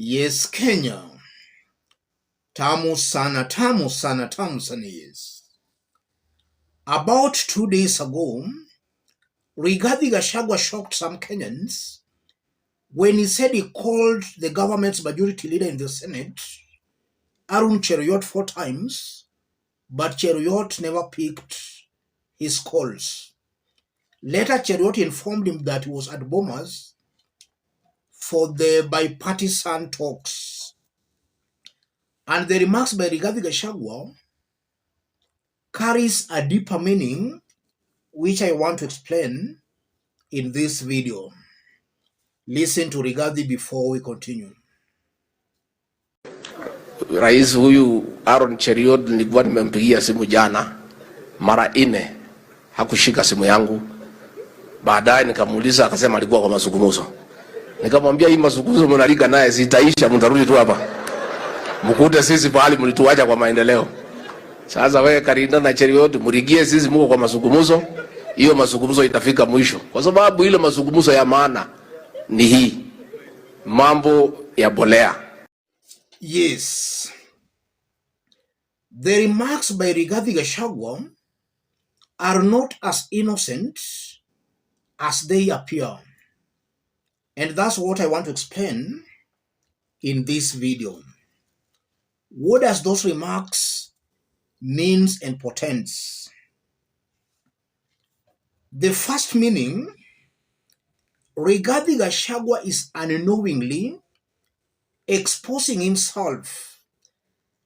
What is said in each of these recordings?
Yes, Kenya. Tamu sana, tamu sana, tamu sana, yes. About 2 days ago, Rigathi Gachagua shocked some Kenyans when he said he called the government's majority leader in the Senate, Arun Cheruiyot, 4 times, but Cheruiyot never picked his calls. Later, Cheruiyot informed him that he was at Bomas for the bipartisan talks. And the remarks by Rigathi Gachagua carries a deeper meaning, which I want to explain in this video. Listen to Rigathi before we continue. Rais huyu Aaron Cheruiyot nilikuwa nimempigia simu jana mara 4, hakushika simu yangu. Baadaye nikamuuliza, akasema alikuwa kwa mazungumzo. Nikamwambia hii mazungumzo mnaliga naye zitaisha, mtarudi tu hapa mkute sisi pahali mlituacha kwa maendeleo. Sasa wewe Karinda na Cheruiyot murigie sisi mko kwa mazungumzo, hiyo mazungumzo itafika mwisho, kwa sababu ile mazungumzo ya maana ni hii mambo ya bolea. Yes, the remarks by Rigathi Gachagua are not as innocent as they appear, and that's what I want to explain in this video. What does those remarks means and portends? The first meaning, Rigathi Gachagua is unknowingly exposing himself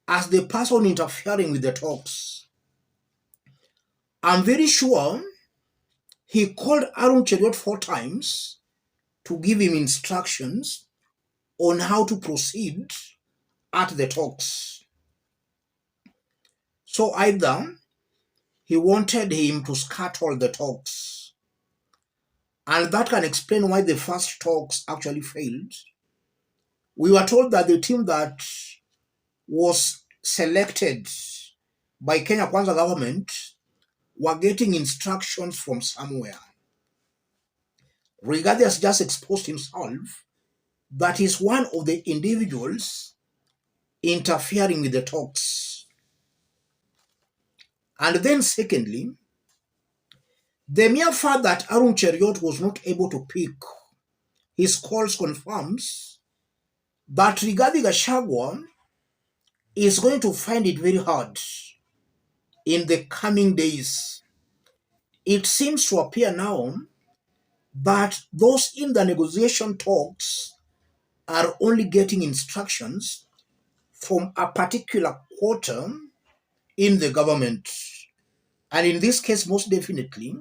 as the person interfering with the talks. I'm very sure he called Arun Cheruiyot 4 times to give him instructions on how to proceed at the talks. So either he wanted him to scuttle the talks, and that can explain why the first talks actually failed. We were told that the team that was selected by Kenya Kwanza government were getting instructions from somewhere. Rigathi has just exposed himself that is one of the individuals interfering with the talks. And then secondly, the mere fact that Arun Cheruiyot was not able to pick his calls confirms that Rigathi Gachagua is going to find it very hard in the coming days. It seems to appear now that those in the negotiation talks are only getting instructions from a particular quarter in the government. And in this case, most definitely,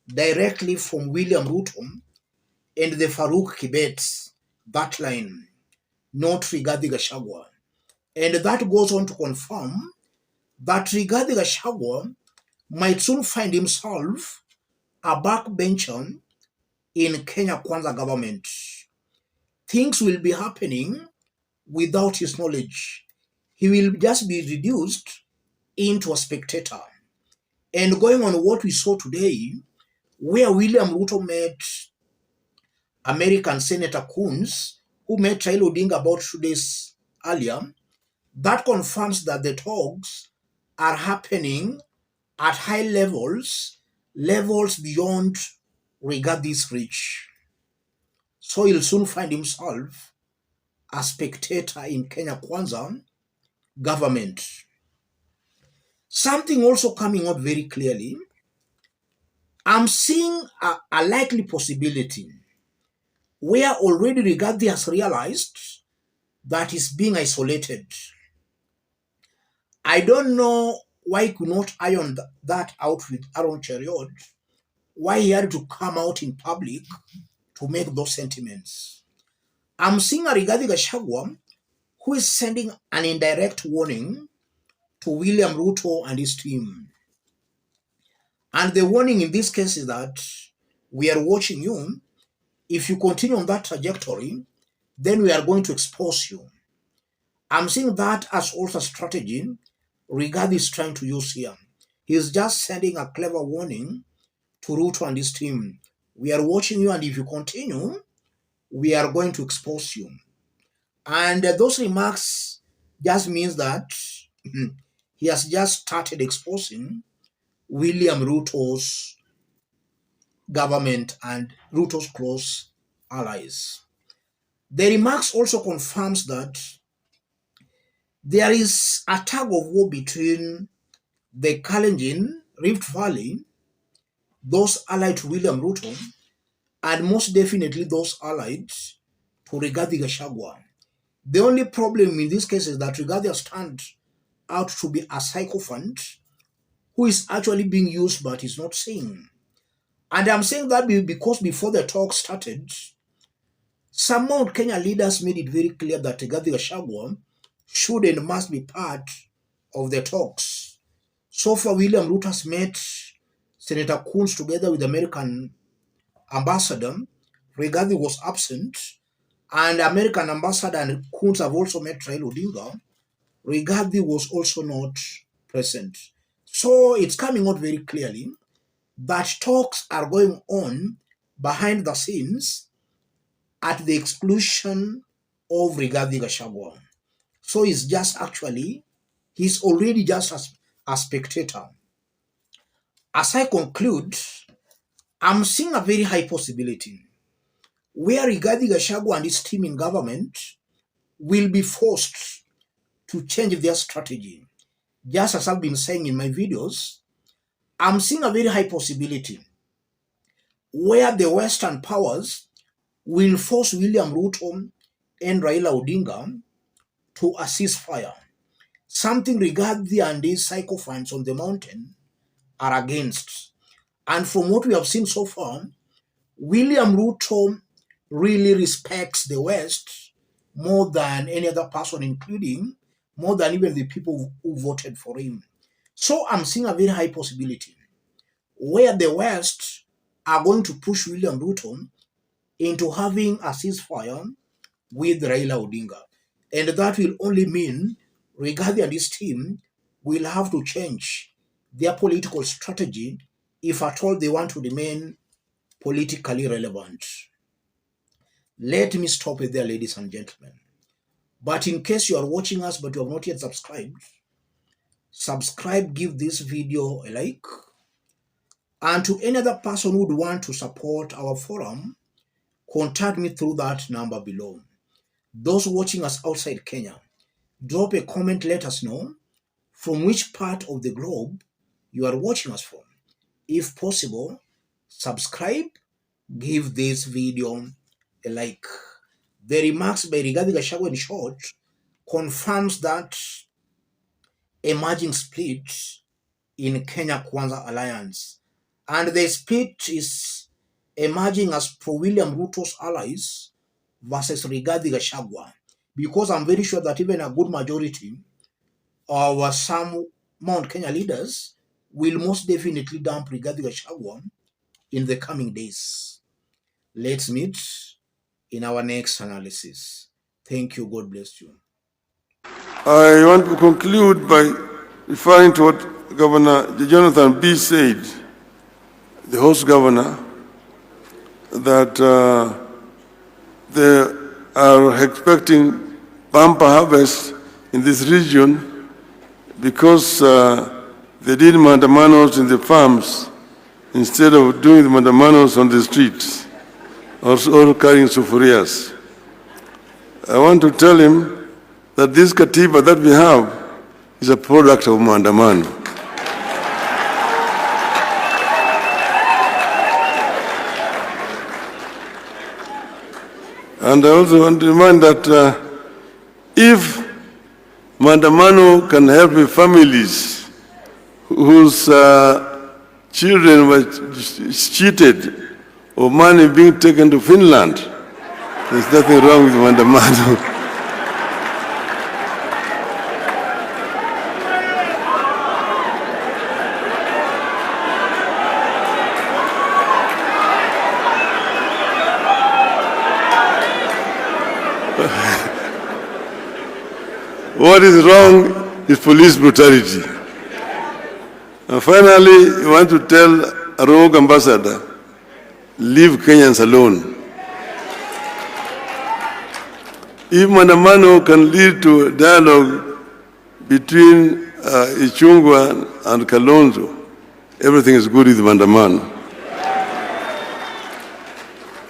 directly from William Ruto and the Farouk Kibet, that line, not Rigathi Gachagua. And that goes on to confirm that Rigathi Gachagua might soon find himself a backbencher in Kenya Kwanza government. Things will be happening without his knowledge. He will just be reduced into a spectator. And going on what we saw today, where William Ruto met American Senator Coons, who met Raila Odinga about 2 days earlier, that confirms that the talks are happening at high levels beyond Rigathi's reach. So he'll soon find himself a spectator in Kenya Kwanza government. Something also coming out very clearly, I'm seeing a likely possibility where already Rigathi has realized that he's being isolated. I don't know why he could not iron that out with Arun Cheruiyot, why he had to come out in public to make those sentiments. I'm seeing a Rigathi Gachagua who is sending an indirect warning to William Ruto and his team. And the warning in this case is that we are watching you. If you continue on that trajectory, then we are going to expose you. I'm seeing that as also a strategy Rigathi is trying to use here. He's just sending a clever warning to Ruto and his team. We are watching you, and if you continue, we are going to expose you. And those remarks just means that he has just started exposing William Ruto's government and Ruto's close allies. The remarks also confirms that there is a tug of war between the Kalenjin, Rift Valley, those allied to William Ruto, and most definitely those allied to Rigathi Gachagua. The only problem in this case is that Rigathi has turned out to be a sycophant who is actually being used but is not saying. And I'm saying that because before the talk started, some Mount Kenya leaders made it very clear that Rigathi Gachagua should and must be part of the talks. So far, William Ruto has met Senator Coons together with the American ambassador. Rigathi was absent, and American ambassador and Coons have also met Raila Odinga. Rigathi was also not present. So it's coming out very clearly that talks are going on behind the scenes at the exclusion of Rigathi Gachagua. So he's just actually, he's already just a spectator. As I conclude, I'm seeing a very high possibility where Rigathi Gachagua and his team in government will be forced to change their strategy. Just as I've been saying in my videos, I'm seeing a very high possibility where the Western powers will force William Ruto and Raila Odinga to a ceasefire, something Rigathi and his sycophants on the mountain are against. And from what we have seen so far, William Ruto really respects the West more than any other person, including more than even the people who voted for him. So I'm seeing a very high possibility where the West are going to push William Ruto into having a ceasefire with Raila Odinga. And that will only mean Rigathi and his team will have to change their political strategy if at all they want to remain politically relevant. Let me stop it there, ladies and gentlemen. But in case you are watching us but you have not yet subscribed, subscribe, give this video a like. And to any other person who would want to support our forum, contact me through that number below. Those watching us outside Kenya, drop a comment, let us know from which part of the globe you are watching us from. If possible, subscribe, give this video a like. The remarks by Rigathi Gachagua in short confirms that emerging split in Kenya Kwanza Alliance. And the split is emerging as pro-William Ruto's allies versus Rigathi Gachagua. Because I'm very sure that even a good majority of some Mount Kenya leaders will most definitely dump Rigathi Gachagua in the coming days. Let's meet in our next analysis. Thank you. God bless you. I want to conclude by referring to what Governor Jonathan B. said, the host governor, that they are expecting bumper harvest in this region because they did mandamanos in the farms instead of doing the mandamanos on the streets or carrying sufurias. I want to tell him that this katiba that we have is a product of mandamano. And I also want to remind that if mandamano can help families whose children were cheated or money being taken to Finland, there's nothing wrong with mandamano. What is wrong is police brutality. And finally, I want to tell a rogue ambassador, leave Kenyans alone. If maandamano can lead to a dialogue between Ichung'wah and Kalonzo, everything is good with maandamano.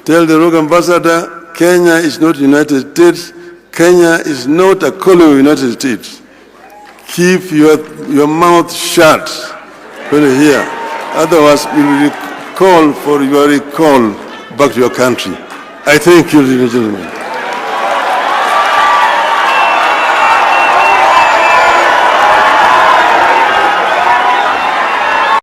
Tell the rogue ambassador, Kenya is not United States. Kenya is not a colony of the United States. Keep your mouth shut when you hear. Otherwise, we will call for your recall back to your country. I thank you, ladies and gentlemen.